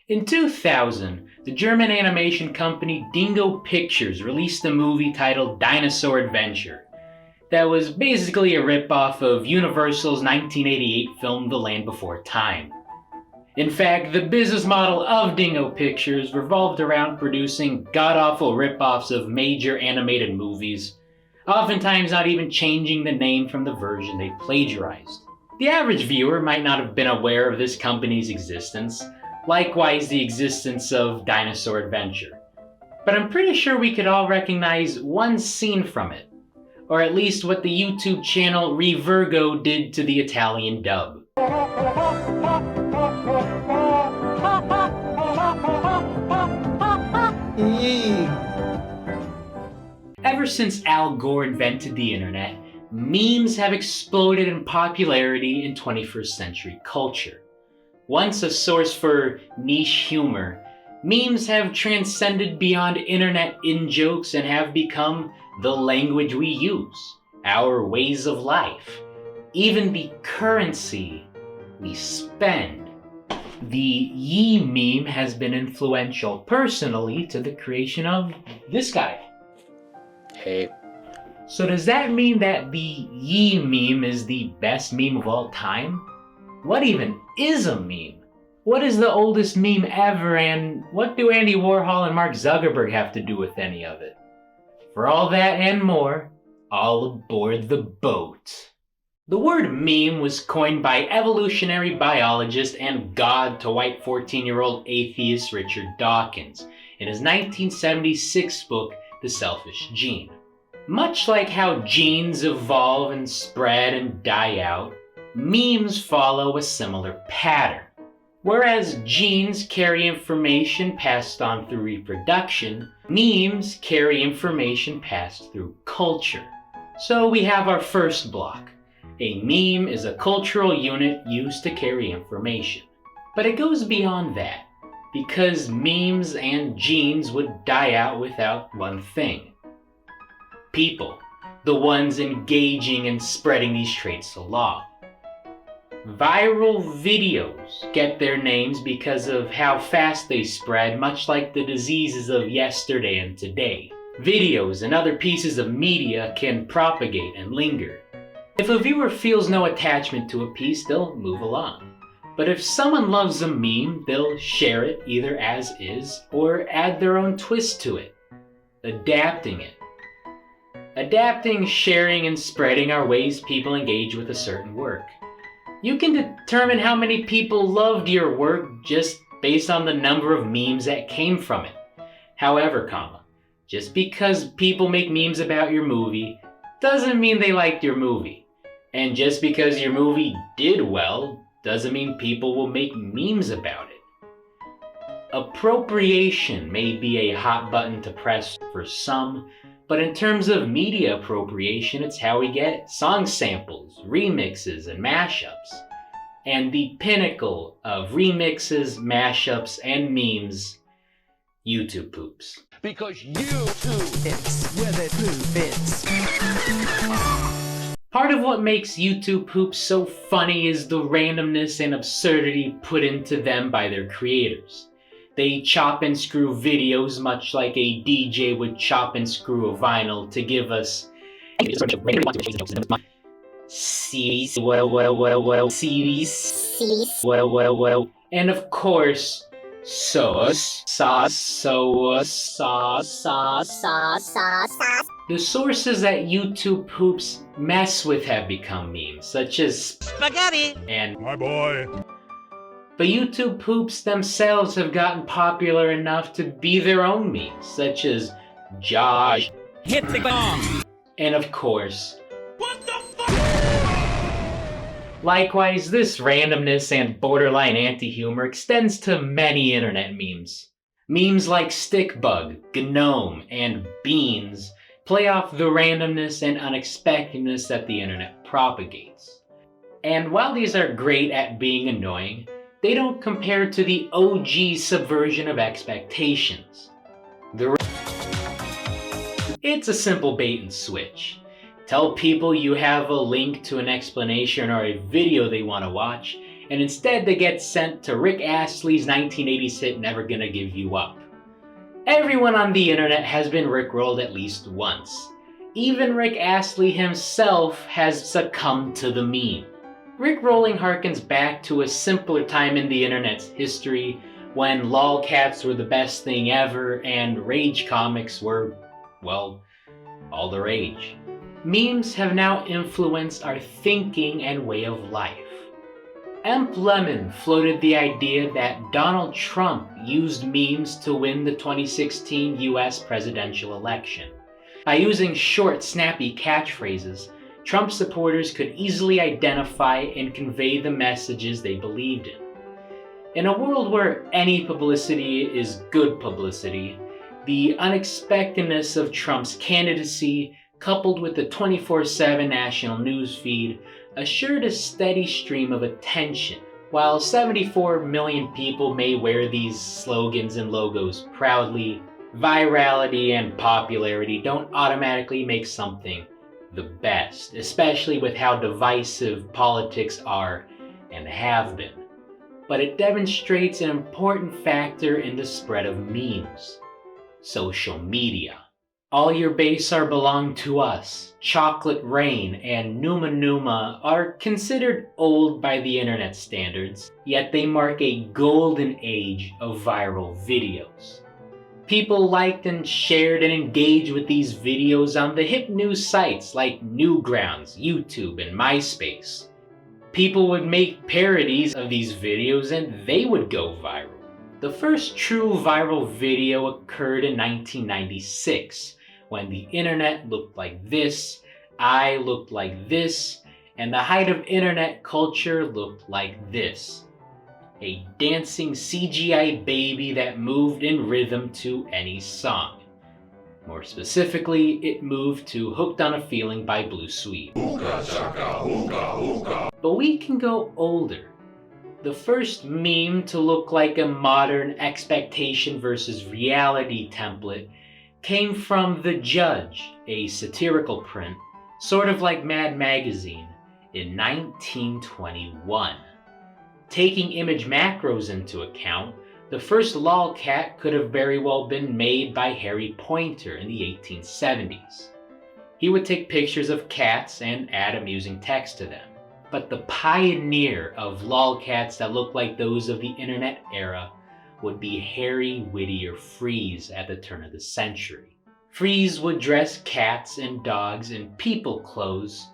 In 2000, the German animation company Dingo Pictures released a movie titled Dinosaur Adventure that was basically a ripoff of Universal's 1988 film The Land Before Time. In fact, the business model of Dingo Pictures revolved around producing god-awful ripoffs of major animated movies, oftentimes not even changing the name from the version they plagiarized. The average viewer might not have been aware of this company's existence, likewise the existence of Dinosaur Adventure. But I'm pretty sure we could all recognize one scene from it, or at least what the YouTube channel Revirgo did to the Italian dub. Ever since Al Gore invented the internet, memes have exploded in popularity in 21st century culture. Once a source for niche humor, memes have transcended beyond internet in-jokes and have become the language we use, our ways of life, even the currency we spend. The Yee meme has been influential personally to the creation of this guy. Hey. So does that mean that the Yee meme is the best meme of all time? What even is a meme? What is the oldest meme ever, and what do Andy Warhol and Mark Zuckerberg have to do with any of it? For all that and more, all aboard the boat. The word meme was coined by evolutionary biologist and god to white 14-year-old atheist Richard Dawkins in his 1976 book, The Selfish Gene. Much like how genes evolve and spread and die out, memes follow a similar pattern. Whereas genes carry information passed on through reproduction, memes carry information passed through culture. So we have our first block. A meme is a cultural unit used to carry information. But it goes beyond that, because memes and genes would die out without one thing. People, the ones engaging and spreading these traits along. Viral videos get their names because of how fast they spread, much like the diseases of yesterday and today. Videos and other pieces of media can propagate and linger. If a viewer feels no attachment to a piece, they'll move along. But if someone loves a meme, they'll share it either as is or add their own twist to it, adapting it. Adapting, sharing, and spreading are ways people engage with a certain work. You can determine how many people loved your work just based on the number of memes that came from it. However, just because people make memes about your movie doesn't mean they liked your movie. And just because your movie did well doesn't mean people will make memes about it. Appropriation may be a hot button to press for some, but in terms of media appropriation, it's how we get song samples, remixes, and mashups. And the pinnacle of remixes, mashups, and memes, YouTube poops. Because YouTube it's where the poop is. Part of what makes YouTube poops so funny is the randomness and absurdity put into them by their creators. They chop and screw videos much like a DJ would chop and screw a vinyl to give us series, and of course, sauce. The sources that YouTube poops mess with have become memes, such as spaghetti and my boy. But YouTube poops themselves have gotten popular enough to be their own memes, such as Josh, hit the bomb, and of course, what the fuck? Likewise, this randomness and borderline anti-humor extends to many internet memes. Memes like Stickbug, Gnome, and Beans play off the randomness and unexpectedness that the internet propagates. And while these are great at being annoying, they don't compare to the OG subversion of expectations. It's a simple bait and switch. Tell people you have a link to an explanation or a video they want to watch, and instead they get sent to Rick Astley's 1980s hit Never Gonna Give You Up. Everyone on the internet has been rickrolled at least once. Even Rick Astley himself has succumbed to the meme. Rickrolling harkens back to a simpler time in the internet's history when lolcats were the best thing ever and rage comics were, well, all the rage. Memes have now influenced our thinking and way of life. Emp Lemon floated the idea that Donald Trump used memes to win the 2016 US presidential election. By using short, snappy catchphrases, Trump supporters could easily identify and convey the messages they believed in. In a world where any publicity is good publicity, the unexpectedness of Trump's candidacy, coupled with the 24/7 national news feed, assured a steady stream of attention. While 74 million people may wear these slogans and logos proudly, virality and popularity don't automatically make something the best, especially with how divisive politics are and have been. But it demonstrates an important factor in the spread of memes: social media. All Your Base Are Belong to Us, Chocolate Rain, and Numa Numa are considered old by the internet standards, yet they mark a golden age of viral videos. People liked and shared and engaged with these videos on the hip news sites like Newgrounds, YouTube, and MySpace. People would make parodies of these videos and they would go viral. The first true viral video occurred in 1996, when the internet looked like this, I looked like this, and the height of internet culture looked like this. A dancing CGI baby that moved in rhythm to any song. More specifically, it moved to Hooked on a Feeling by Blue Swede. Hookah shaka, hookah, hookah. But we can go older. The first meme to look like a modern expectation versus reality template came from The Judge, a satirical print, sort of like Mad Magazine, in 1921. Taking image macros into account, the first lolcat could have very well been made by Harry Pointer in the 1870s. He would take pictures of cats and add amusing text to them. But the pioneer of lolcats that look like those of the internet era would be Harry Whittier Freeze at the turn of the century. Freeze would dress cats and dogs in people clothes,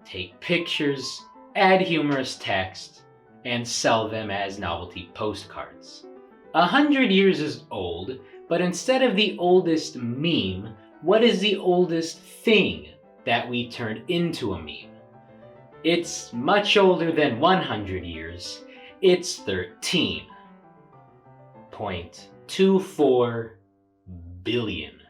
take pictures, add humorous text, and sell them as novelty postcards. 100 years is old, but instead of the oldest meme, what is the oldest thing that we turned into a meme? It's much older than 100 years. It's 13.24 billion.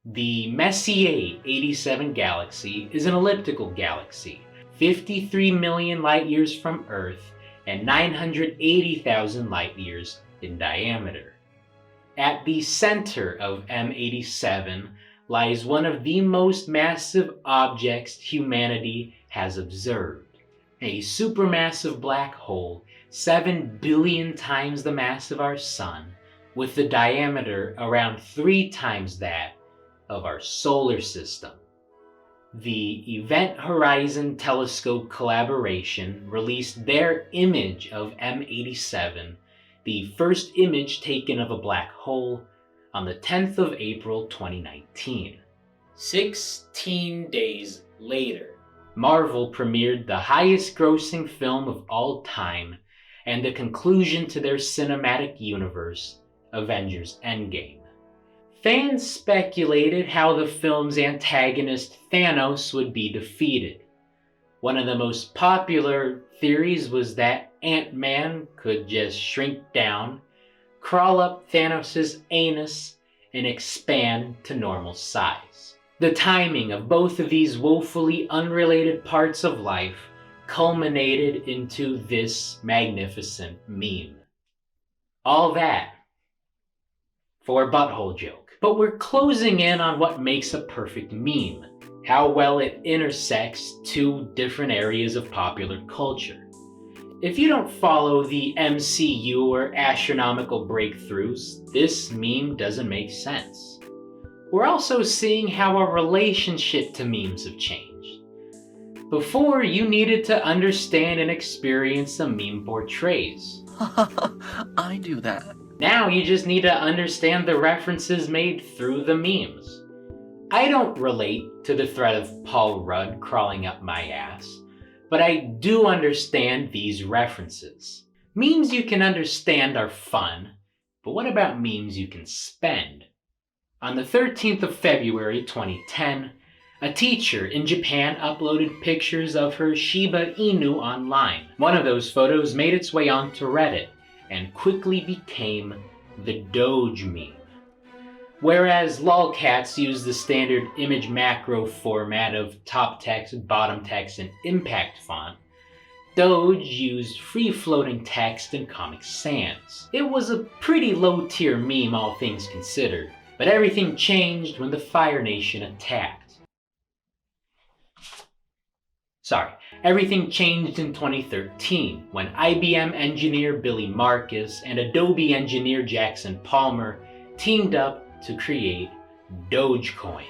The Messier 87 galaxy is an elliptical galaxy, 53 million light years from Earth and 980,000 light years in diameter. At the center of M87 lies one of the most massive objects humanity has observed, a supermassive black hole 7 billion times the mass of our Sun, with the diameter around 3 times that of our solar system. The Event Horizon Telescope collaboration released their image of M87, the first image taken of a black hole, on the 10th of April 2019. 16 days later, Marvel premiered the highest grossing film of all time and the conclusion to their cinematic universe, Avengers Endgame. Fans speculated how the film's antagonist Thanos would be defeated. One of the most popular theories was that Ant-Man could just shrink down, crawl up Thanos' anus, and expand to normal size. The timing of both of these woefully unrelated parts of life culminated into this magnificent meme. All that for a butthole joke. But we're closing in on what makes a perfect meme, how well it intersects two different areas of popular culture. If you don't follow the MCU or astronomical breakthroughs, this meme doesn't make sense. We're also seeing how our relationship to memes have changed. Before, you needed to understand and experience the meme portrays. I do that. Now you just need to understand the references made through the memes. I don't relate to the threat of Paul Rudd crawling up my ass, but I do understand these references. Memes you can understand are fun, but what about memes you can spend? On the 13th of February 2010, a teacher in Japan uploaded pictures of her Shiba Inu online. One of those photos made its way onto Reddit and quickly became the Doge meme. Whereas lolcats use the standard image macro format of top text, bottom text, and impact font, Doge used free-floating text and Comic Sans. It was a pretty low-tier meme, all things considered, but everything changed when the Fire Nation attacked. Everything changed in 2013 when IBM engineer Billy Marcus and Adobe engineer Jackson Palmer teamed up to create Dogecoin.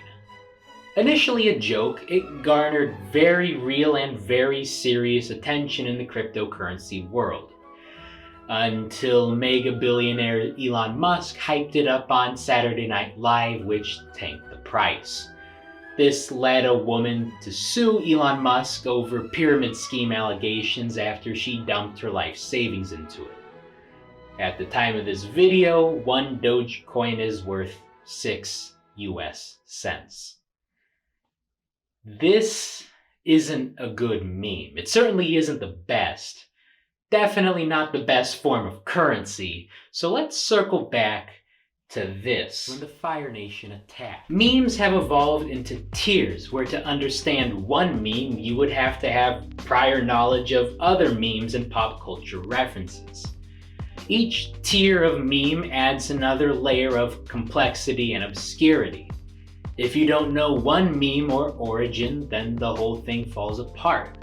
Initially a joke, it garnered very real and very serious attention in the cryptocurrency world. Until mega billionaire Elon Musk hyped it up on Saturday Night Live, which tanked the price. This led a woman to sue Elon Musk over pyramid scheme allegations after she dumped her life savings into it. At the time of this video, one Dogecoin is worth 6 US cents. This isn't a good meme. It certainly isn't the best. Definitely not the best form of currency. So let's circle back to this. When the Fire Nation attacked. Memes have evolved into tiers where to understand one meme you would have to have prior knowledge of other memes and pop culture references. Each tier of meme adds another layer of complexity and obscurity. If you don't know one meme or origin, then the whole thing falls apart.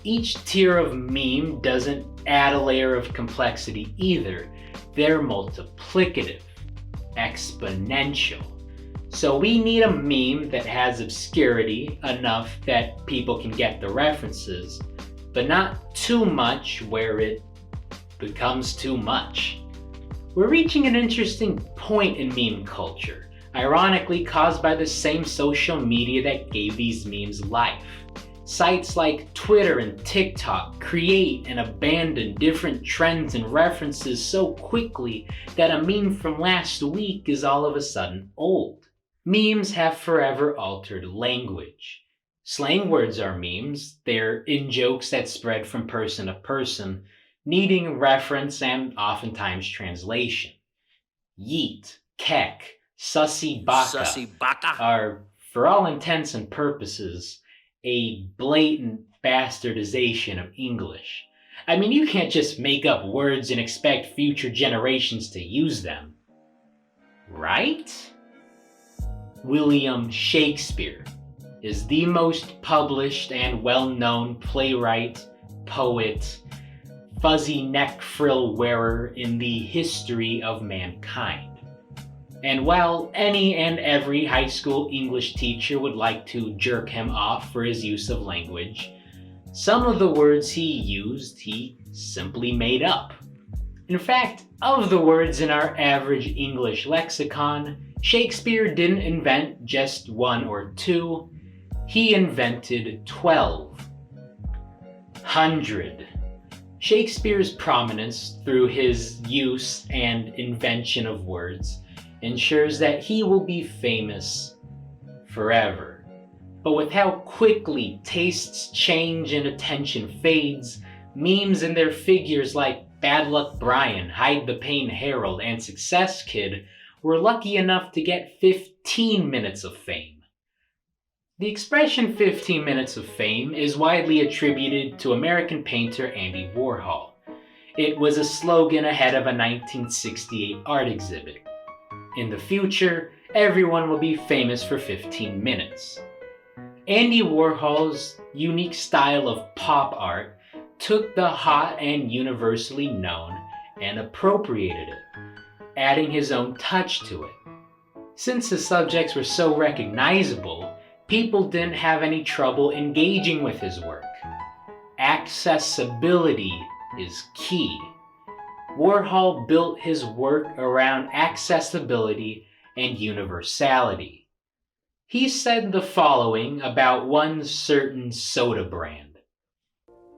Each tier of meme doesn't add a layer of complexity either. They're multiplicative, exponential. So we need a meme that has obscurity enough that people can get the references, but not too much where it becomes too much. We're reaching an interesting point in meme culture, ironically caused by the same social media that gave these memes life. Sites like Twitter and TikTok create and abandon different trends and references so quickly that a meme from last week is all of a sudden old. Memes have forever altered language. Slang words are memes. They're in-jokes that spread from person to person, needing reference and oftentimes translation. Yeet, kek, sussy baka are, for all intents and purposes, a blatant bastardization of English. I mean, you can't just make up words and expect future generations to use them. Right? William Shakespeare is the most published and well-known playwright, poet, fuzzy neck frill wearer in the history of mankind. And while any and every high school English teacher would like to jerk him off for his use of language, some of the words he used he simply made up. In fact, of the words in our average English lexicon, Shakespeare didn't invent just one or two, he invented 12. 100. Shakespeare's prominence through his use and invention of words ensures that he will be famous forever. But with how quickly tastes change and attention fades, memes and their figures like Bad Luck Brian, Hide the Pain Harold, and Success Kid were lucky enough to get 15 minutes of fame. The expression 15 minutes of fame is widely attributed to American painter Andy Warhol. It was a slogan ahead of a 1968 art exhibit. In the future, everyone will be famous for 15 minutes. Andy Warhol's unique style of pop art took the hot and universally known and appropriated it, adding his own touch to it. Since the subjects were so recognizable, people didn't have any trouble engaging with his work. Accessibility is key. Warhol built his work around accessibility and universality. He said the following about one certain soda brand.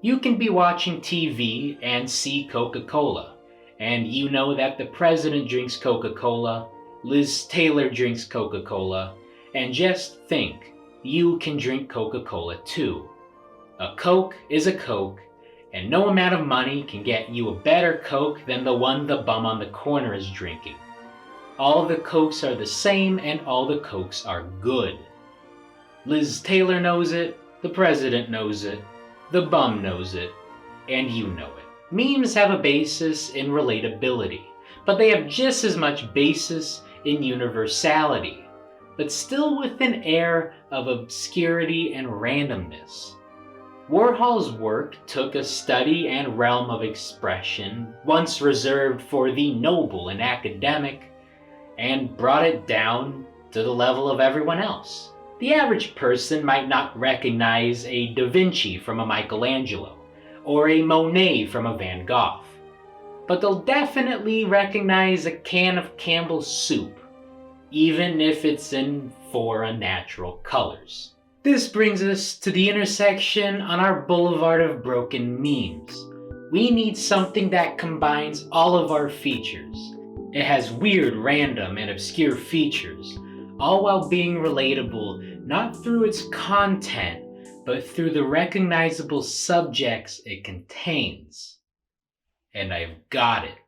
You can be watching TV and see Coca-Cola, and you know that the president drinks Coca-Cola, Liz Taylor drinks Coca-Cola, and just think, you can drink Coca-Cola too. A Coke is a Coke, and no amount of money can get you a better Coke than the one the bum on the corner is drinking. All the Cokes are the same and all the Cokes are good. Liz Taylor knows it, the president knows it, the bum knows it, and you know it. Memes have a basis in relatability, but they have just as much basis in universality, but still with an air of obscurity and randomness. Warhol's work took a study and realm of expression once reserved for the noble and academic, and brought it down to the level of everyone else. The average person might not recognize a Da Vinci from a Michelangelo, or a Monet from a Van Gogh, but they'll definitely recognize a can of Campbell's soup, even if it's in 4 unnatural colors. This brings us to the intersection on our boulevard of broken memes. We need something that combines all of our features. It has weird, random, and obscure features, all while being relatable not through its content, but through the recognizable subjects it contains. And I've got it.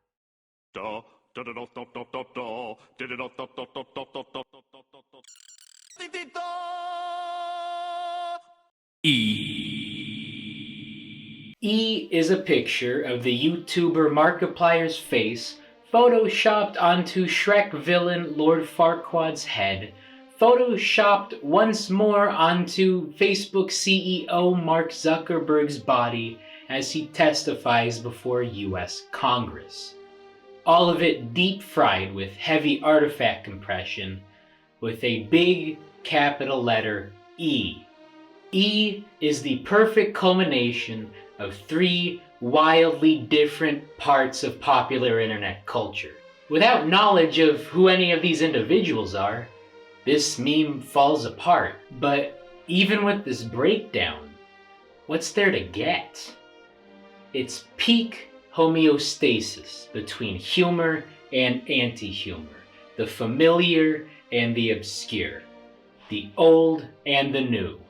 E is a picture of the YouTuber Markiplier's face photoshopped onto Shrek villain Lord Farquaad's head, photoshopped once more onto Facebook CEO Mark Zuckerberg's body as he testifies before US Congress. All of it deep fried with heavy artifact compression with a big capital letter E. E is the perfect culmination of 3 wildly different parts of popular internet culture. Without knowledge of who any of these individuals are, this meme falls apart. But even with this breakdown, what's there to get? It's peak homeostasis between humor and anti-humor, the familiar and the obscure, the old and the new.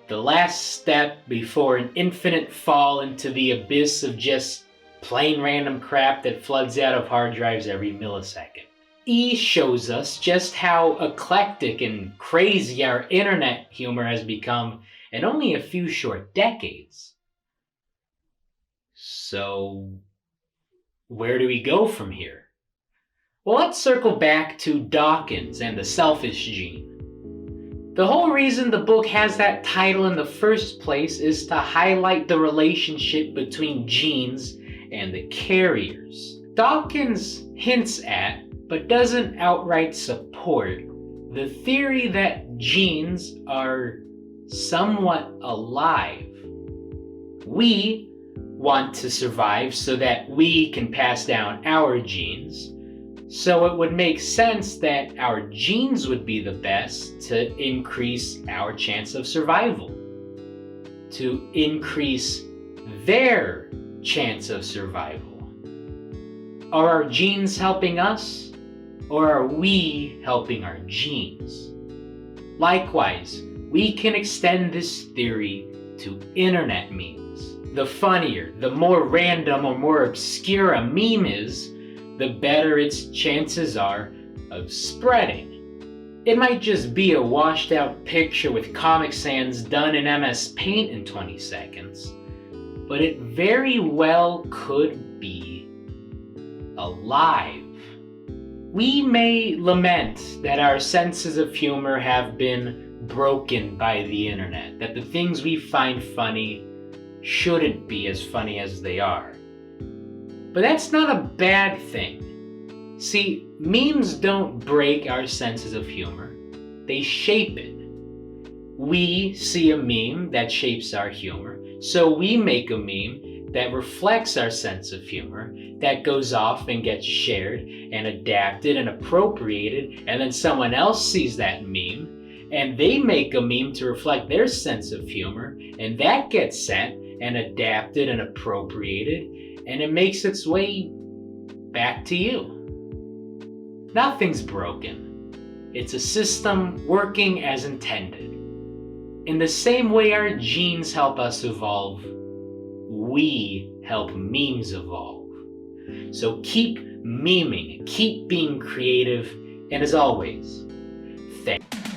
The last step before an infinite fall into the abyss of just plain random crap that floods out of hard drives every millisecond. E shows us just how eclectic and crazy our internet humor has become in only a few short decades. So, where do we go from here? Well, let's circle back to Dawkins and the selfish gene. The whole reason the book has that title in the first place is to highlight the relationship between genes and the carriers. Dawkins hints at, but doesn't outright support, the theory that genes are somewhat alive. We want to survive so that we can pass down our genes. So it would make sense that our genes would be the best to increase our chance of survival, to increase their chance of survival. Are our genes helping us, or are we helping our genes? Likewise, we can extend this theory to internet memes. The funnier, the more random or more obscure a meme is, the better its chances are of spreading. It might just be a washed out picture with Comic Sans done in MS Paint in 20 seconds, but it very well could be alive. We may lament that our senses of humor have been broken by the internet, that the things we find funny shouldn't be as funny as they are. But that's not a bad thing. See, memes don't break our senses of humor, they shape it. We see a meme that shapes our humor, so we make a meme that reflects our sense of humor, that goes off and gets shared and adapted and appropriated, and then someone else sees that meme and they make a meme to reflect their sense of humor, and that gets sent and adapted and appropriated, and it makes its way back to you. Nothing's broken. It's a system working as intended. In the same way our genes help us evolve, we help memes evolve. So keep meming, keep being creative, and as always, thank you.